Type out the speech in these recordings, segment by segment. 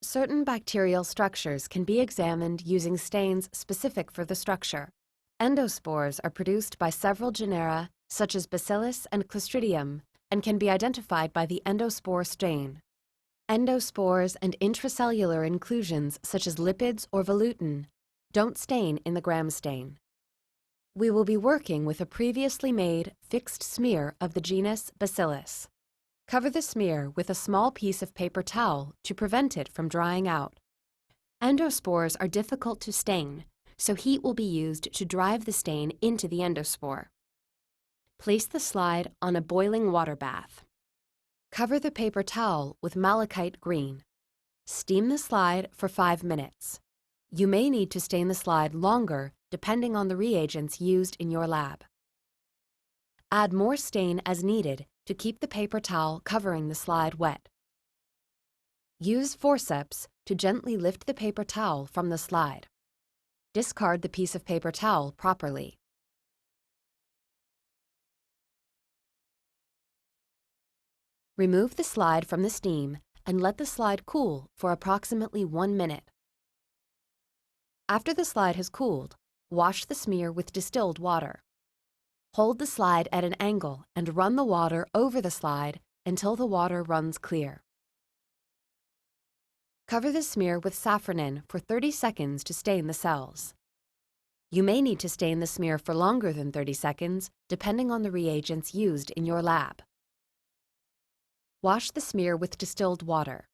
Certain bacterial structures can be examined using stains specific for the structure. Endospores are produced by several genera, such as Bacillus and Clostridium, and can be identified by the endospore stain. Endospores and intracellular inclusions, such as lipids or velutin, don't stain in the gram stain. We will be working with a previously made fixed smear of the genus Bacillus. Cover the smear with a small piece of paper towel to prevent it from drying out. Endospores are difficult to stain, so heat will be used to drive the stain into the endospore. Place the slide on a boiling water bath. Cover the paper towel with malachite green. Steam the slide for 5 minutes. You may need to stain the slide longer depending on the reagents used in your lab. Add more stain as needed to keep the paper towel covering the slide wet. Use forceps to gently lift the paper towel from the slide. Discard the piece of paper towel properly. Remove the slide from the steam and let the slide cool for approximately 1 minute. After the slide has cooled, wash the smear with distilled water. Hold the slide at an angle and run the water over the slide until the water runs clear. Cover the smear with safranin for 30 seconds to stain the cells. You may need to stain the smear for longer than 30 seconds, depending on the reagents used in your lab. Wash the smear with distilled water.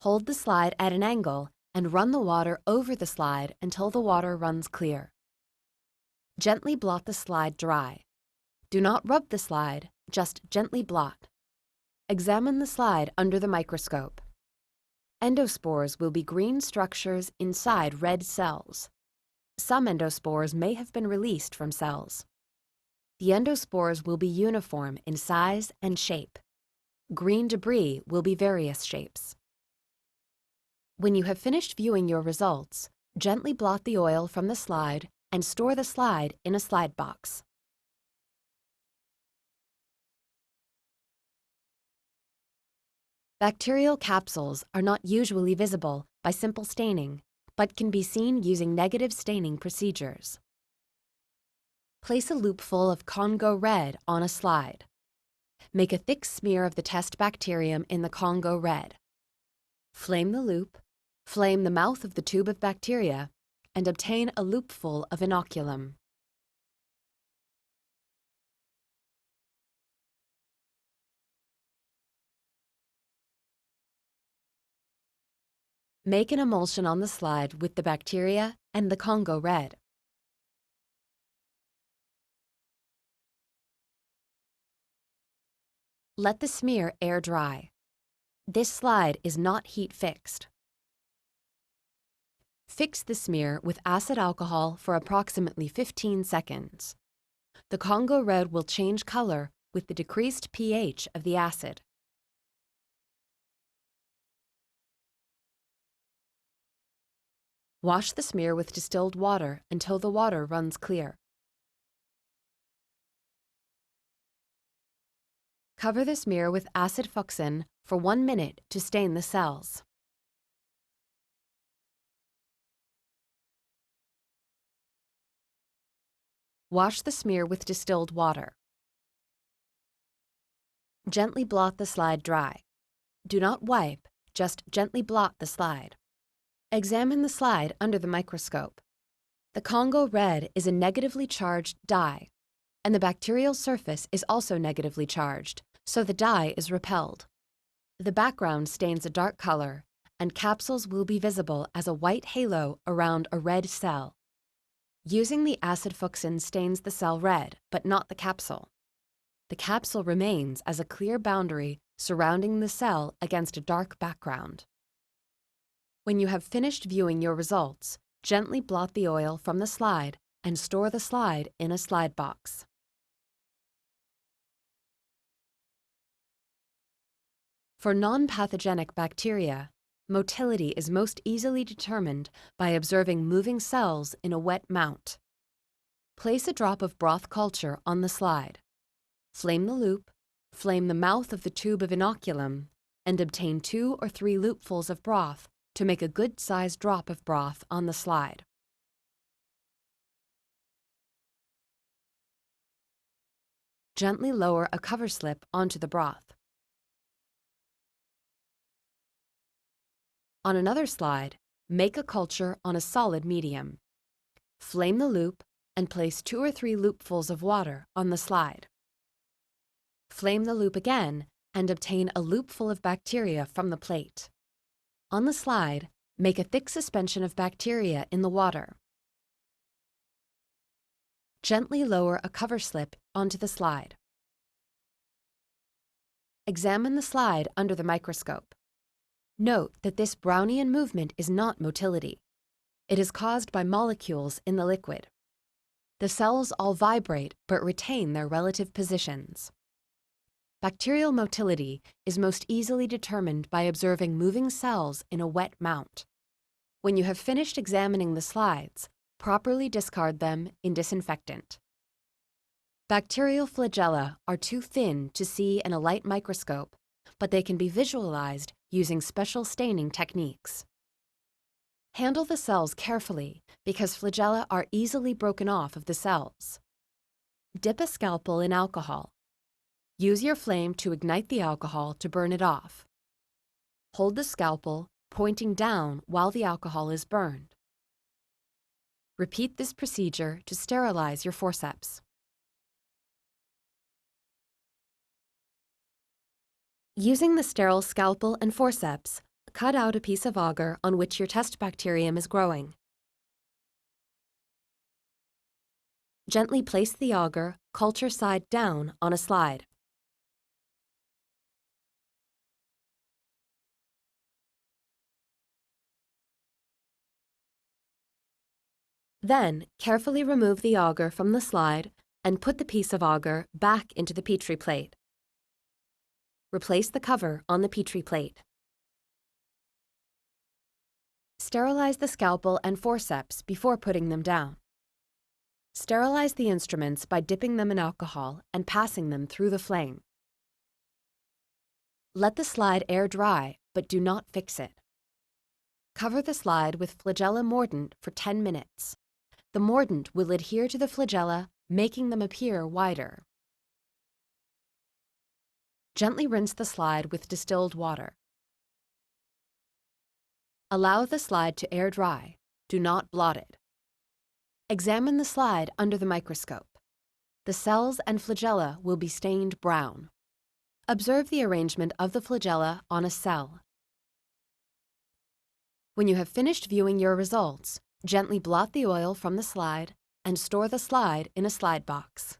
Hold the slide at an angle and run the water over the slide until the water runs clear. Gently blot the slide dry. Do not rub the slide, just gently blot. Examine the slide under the microscope. Endospores will be green structures inside red cells. Some endospores may have been released from cells. The endospores will be uniform in size and shape. Green debris will be various shapes. When you have finished viewing your results, gently blot the oil from the slide and store the slide in a slide box. Bacterial capsules are not usually visible by simple staining, but can be seen using negative staining procedures. Place a loopful of Congo red on a slide. Make a thick smear of the test bacterium in the Congo red. Flame the loop, flame the mouth of the tube of bacteria, and obtain a loopful of inoculum. Make an emulsion on the slide with the bacteria and the Congo red. Let the smear air dry. This slide is not heat fixed. Fix the smear with acid alcohol for approximately 15 seconds. The Congo red will change color with the decreased pH of the acid. Wash the smear with distilled water until the water runs clear. Cover the smear with acid fuchsin for 1 minute to stain the cells. Wash the smear with distilled water. Gently blot the slide dry. Do not wipe, just gently blot the slide. Examine the slide under the microscope. The Congo red is a negatively charged dye, and the bacterial surface is also negatively charged, so the dye is repelled. The background stains a dark color, and capsules will be visible as a white halo around a red cell. Using the acid fuchsin stains the cell red, but not the capsule. The capsule remains as a clear boundary surrounding the cell against a dark background. When you have finished viewing your results, gently blot the oil from the slide and store the slide in a slide box. For non-pathogenic bacteria, motility is most easily determined by observing moving cells in a wet mount. Place a drop of broth culture on the slide. Flame the loop, flame the mouth of the tube of inoculum, and obtain 2 or 3 loopfuls of broth to make a good-sized drop of broth on the slide. Gently lower a cover slip onto the broth. On another slide, make a culture on a solid medium. Flame the loop and place 2 or 3 loopfuls of water on the slide. Flame the loop again and obtain a loopful of bacteria from the plate. On the slide, make a thick suspension of bacteria in the water. Gently lower a cover slip onto the slide. Examine the slide under the microscope. Note that this Brownian movement is not motility. It is caused by molecules in the liquid. The cells all vibrate but retain their relative positions. Bacterial motility is most easily determined by observing moving cells in a wet mount. When you have finished examining the slides, properly discard them in disinfectant. Bacterial flagella are too thin to see in a light microscope, but they can be visualized using special staining techniques. Handle the cells carefully because flagella are easily broken off of the cells. Dip a scalpel in alcohol. Use your flame to ignite the alcohol to burn it off. Hold the scalpel, pointing down while the alcohol is burned. Repeat this procedure to sterilize your forceps. Using the sterile scalpel and forceps, cut out a piece of agar on which your test bacterium is growing. Gently place the agar, culture side down, on a slide. Then, carefully remove the agar from the slide and put the piece of agar back into the Petri plate. Replace the cover on the Petri plate. Sterilize the scalpel and forceps before putting them down. Sterilize the instruments by dipping them in alcohol and passing them through the flame. Let the slide air dry, but do not fix it. Cover the slide with flagella mordant for 10 minutes. The mordant will adhere to the flagella, making them appear wider. Gently rinse the slide with distilled water. Allow the slide to air dry. Do not blot it. Examine the slide under the microscope. The cells and flagella will be stained brown. Observe the arrangement of the flagella on a cell. When you have finished viewing your results, gently blot the oil from the slide and store the slide in a slide box.